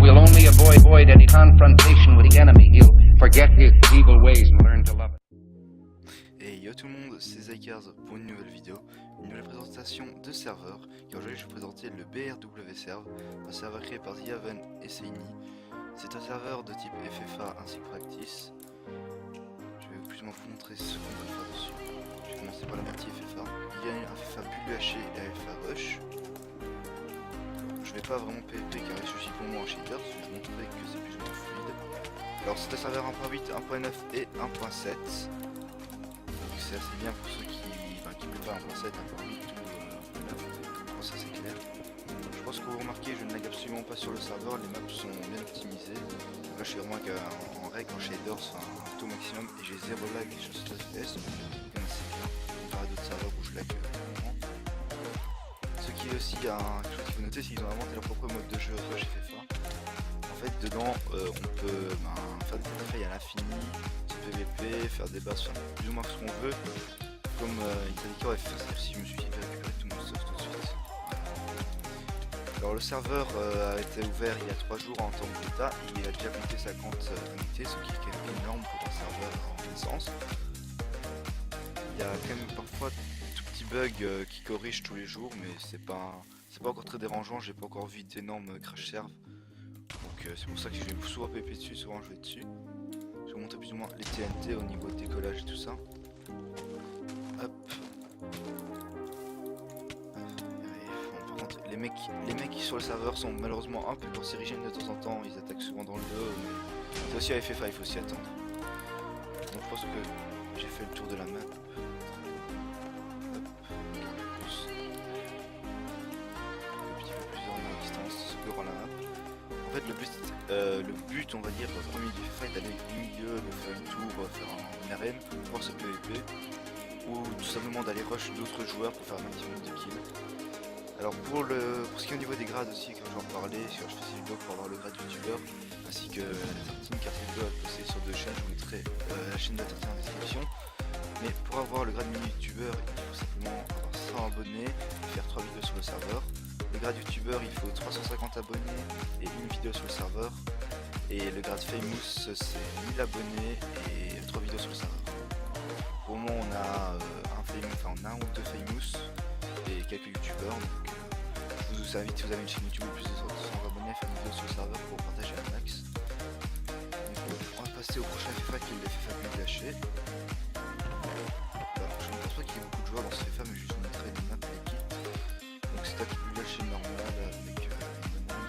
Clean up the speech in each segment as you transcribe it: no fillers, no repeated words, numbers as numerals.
will only avoid any confrontation with the enemy. He'll forget his evil ways and learn to love it. Et yo tout le monde, c'est Zykars pour une nouvelle vidéo, une nouvelle présentation de serveur. Et aujourd'hui je vais vous présenter le BRW Serve, un serveur créé par Yaven et Seini. C'est un serveur de type FFA ainsi que Practice. Je vais plus ou moins vous montrer ce qu'on va faire dessus. Je vais commencer par la partie FFA. Il y a un FFA WH et un FFA Rush. Je vais pas vraiment PvP car il suffit pour moi en shader, je vais vous montrer que c'est plus ou moins fluide. Alors c'est un serveur 1.8, 1.9 et 1.7. Donc c'est assez bien pour ceux qui préfèrent 1.7, 1.8 ou 1.9. Je pense que c'est clair. Je pense que vous remarquez, je ne lag absolument pas sur le serveur, les maps sont bien optimisées. Donc là je suis vraiment en rec, en shaders, enfin un taux maximum et j'ai 0 lag et je suis 16 FPS. Donc c'est bien, comparé à d'autres serveurs où je lag vraiment. Ce qui est aussi quelque chose qu'il faut noter, c'est qu'ils ont inventé leur propre mode de jeu Rush FFA. En fait dedans on peut faire des batailles à l'infini, du PVP, faire des bases, faire plus ou moins ce qu'on veut. Comme il t'a dit qu'on va faire ça, si je me suis dit de récupérer tout mon stuff tout de suite. Alors le serveur a été ouvert il y a 3 jours en tant que bêta, il a déjà compté 50 unités, ce qui est quand même énorme pour un serveur en naissance. Il y a quand même parfois tout petits bugs qui corrigent tous les jours, mais c'est pas encore très dérangeant, j'ai pas encore vu d'énormes crash serve. Donc c'est pour ça que je vais souvent PvP dessus, souvent jouer dessus. Je vais vous montrer plus ou moins les TNT au niveau de décollage et tout ça. Hop. Par contre, les mecs qui sur le serveur sont malheureusement un peu cancérigènes de temps en temps, ils attaquent souvent dans le dos, mais c'est aussi à FFA, il faut s'y attendre. Donc je pense que j'ai fait le tour de la map. Hop. Un petit peu plus en distance que rend la map. En fait le but on va dire premier du FFA est d'aller au milieu, de faire une tour, faire une arène, voir ce PvP. Ou tout simplement d'aller rush d'autres joueurs pour faire un maximum de kills. Alors pour ce qui est au niveau des grades aussi, comme j'en parlais, je fais ces vidéos pour avoir le grade youtubeur ainsi que la tartine, car cette vidéo est postée sur 2 chaînes, je vous mettrai la chaîne de la tartine en description. Mais pour avoir le grade mini youtubeur, il faut simplement avoir 100 abonnés et faire 3 vidéos sur le serveur. Le grade youtubeur, il faut 350 abonnés et une vidéo sur le serveur. Et le grade famous, c'est 1000 abonnés et 3 vidéos sur le serveur. Pour le moment on a un ou deux famous et quelques youtubeurs, donc je vous invite, si vous avez une chaîne YouTube de plus de 100 abonnés, à faire une vidéo sur le serveur pour partager un max. Donc, on va passer au prochain FFA qui est le FFA WH. Alors, je ne pense pas qu'il y ait beaucoup de joueurs dans ce FFA, mais je vais vous montrer des maps et des kits. Donc c'est un WH normal avec une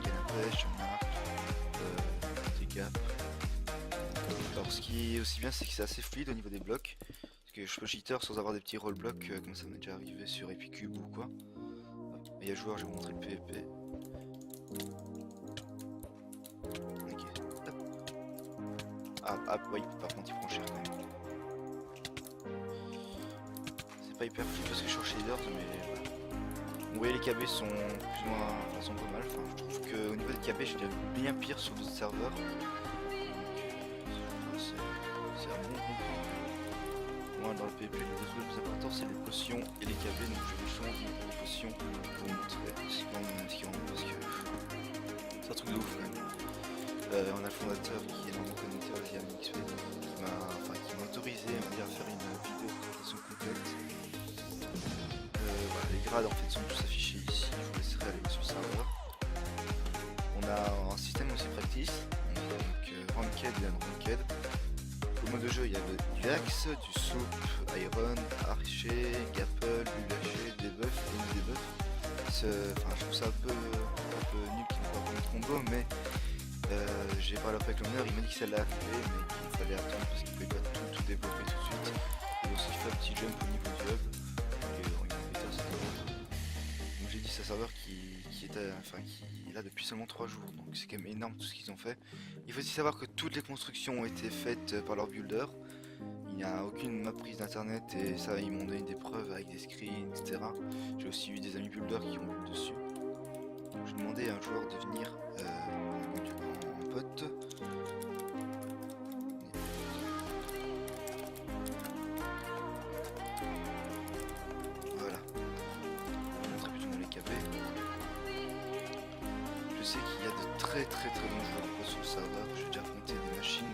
canne à pêche, une map, des gaps. Alors ce qui est aussi bien, c'est que c'est assez fluide au niveau des blocs. Que je peux cheater sans avoir des petits rollblocks comme ça m'est déjà arrivé sur Epicube ou quoi. Il y a joueur, je vais vous montrer le PvP. Ok. Oui, par contre il prend cher quand même. C'est pas hyper fluide parce que je suis en shader, mais voilà. Vous voyez les KB sont plus ou moins sont pas mal. Enfin, je trouve qu'au niveau des KB j'ai déjà bien pire sur d'autres serveurs. Donc c'est un bon point. Dans le PvP, le plus important c'est les potions et les KB, donc je vais changer les potions pour vous montrer ce qu'il y en a parce que c'est un truc de ouf quand même. On a le fondateur qui est mon connecteur XP qui m'a autorisé à faire une vidéo de présentation complète. Voilà, les grades en fait sont tous affichés ici, je vous laisserai aller sur le serveur. On a un système aussi practice, donc ranked et unranked. Au mode de jeu, il y a du axe, du soup, iron, archer, gapple, WH, debuff et une debuff. Je trouve ça un peu nul qu'il n'ait pas vraiment de combo, mais j'ai parlé avec l'honneur, il m'a dit que ça l'a fait, mais qu'il fallait attendre parce qu'il ne pouvait pas tout développer tout de suite. Il a aussi fait un petit jump au niveau du hub. Donc j'ai dit c'est un serveur qui est là depuis seulement 3 jours, donc c'est quand même énorme tout ce qu'ils ont fait. Il faut aussi savoir que toutes les constructions ont été faites par leur builder. Il n'y a aucune map prise d'internet et ça ils m'ont donné des preuves avec des screens, etc. J'ai aussi eu des amis builders qui ont build dessus. J'ai demandé à un joueur de venir en pote. Voilà. Je vais montrer plus ou moins les KB. Je Je sais qu'il y a de très bons joueurs pro sur le serveur. J'ai déjà affronté des machines.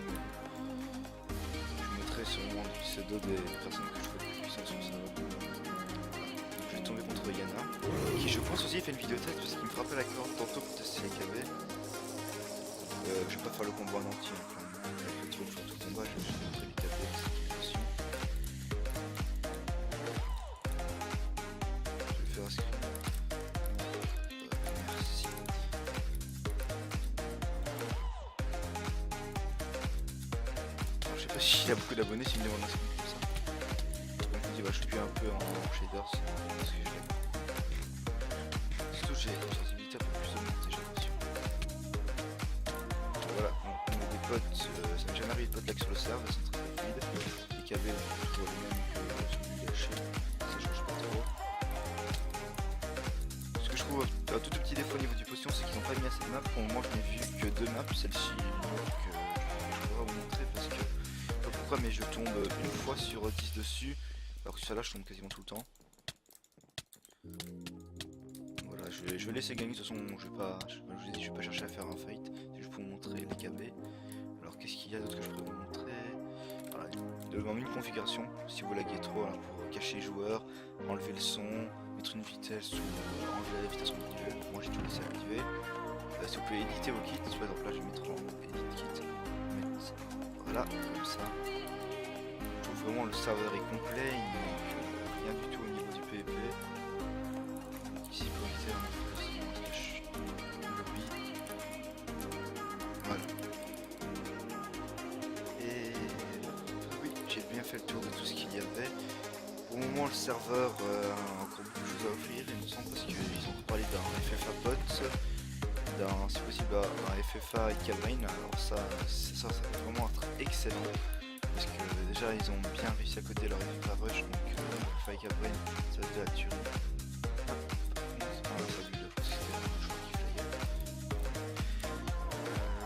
Je mettrai sûrement le pseudo des personnes que je trouve plus puissantes sur le serveur. Je vais tomber contre Yana, qui je pense aussi fait une vidéo test parce qu'il me frappait la corde tantôt pour tester les KB. Je vais pas faire le combat en entier. Avec le tour sur tout le combat, je vais juste montrer les KB. Je vais faire un screen. Merci. Alors, je sais pas s'il a beaucoup d'abonnés, s'il me demande un screen comme ça. Donc je me dis, bah, je suis un peu en shaders parce que je l'ai. Surtout, j'ai une sensibilité un peu plus augmentée, j'ai l'impression. Voilà, donc on a des potes, ça m'est jamais arrivé de potes lag sur le serveur, elles sont très fluides. Les KB, toujours les mêmes que celui du lâché, ça change pas trop. Ce que je trouve un tout petit défaut au niveau du potion, c'est qu'ils n'ont pas mis assez de maps. Pour le moment, je n'ai vu que 2 maps, celle-ci que je pourrais vous montrer parce que, je sais pas pourquoi, mais je tombe une fois sur 10 dessus, alors que celle-là, je tombe quasiment tout le temps. Voilà, je vais laisser gagner, de toute façon, je vais pas chercher à faire un fight, c'est juste pour vous montrer les KB. Alors qu'est-ce qu'il y a d'autre que je pourrais vous montrer? Voilà, devant une configuration, si vous laguez trop, alors pour cacher les joueurs, enlever le son, mettre une vitesse ou enlever la vitesse individuelle. Moi j'ai tout laissé activer. Si vous pouvez éditer vos kits, par exemple là je vais mettre en edit kit. Voilà, comme ça. Je trouve vraiment le serveur est complet, il manque rien du tout au niveau du PvP. Ici pour éviter un peu si on se cache le lobby. Voilà. Et oui, j'ai bien fait le tour de tout ce qu'il y avait. Pour le moment, le serveur a encore beaucoup de choses à offrir, il me semble, parce qu'ils ont parlé d'un FFA bot, d'un, si possible, un FFA avec Cabrain. Alors ça va vraiment être excellent, parce que déjà, ils ont bien réussi à coder leur FFA rush, donc FFA avec Cabrain, ça va être de la tuerie.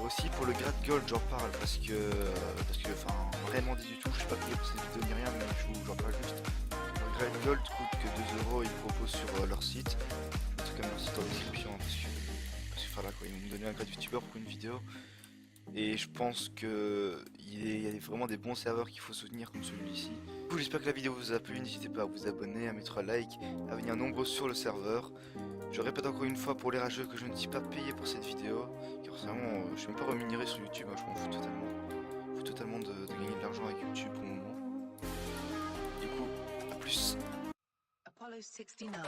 Aussi pour le grade gold j'en parle parce que enfin vraiment dit du tout, je suis pas payé pour cette vidéo ni rien, mais j'en parle juste. Le grade gold coûte que 2 €, ils proposent sur leur site. Je mettrai quand même leur site en description parce que voilà quoi, ils vont me donner un grade youtubeur pour une vidéo. Et je pense que il y a vraiment des bons serveurs qu'il faut soutenir comme celui-ci. Du coup j'espère que la vidéo vous a plu, n'hésitez pas à vous abonner, à mettre un like, à venir nombreux sur le serveur. Je répète encore une fois pour les rageux que je ne suis pas payé pour cette vidéo, car vraiment je suis même pas rémunéré sur YouTube, hein, je m'en fous totalement. Je fous totalement de gagner de l'argent avec YouTube pour le moment. Du coup, à plus. Apollo 69.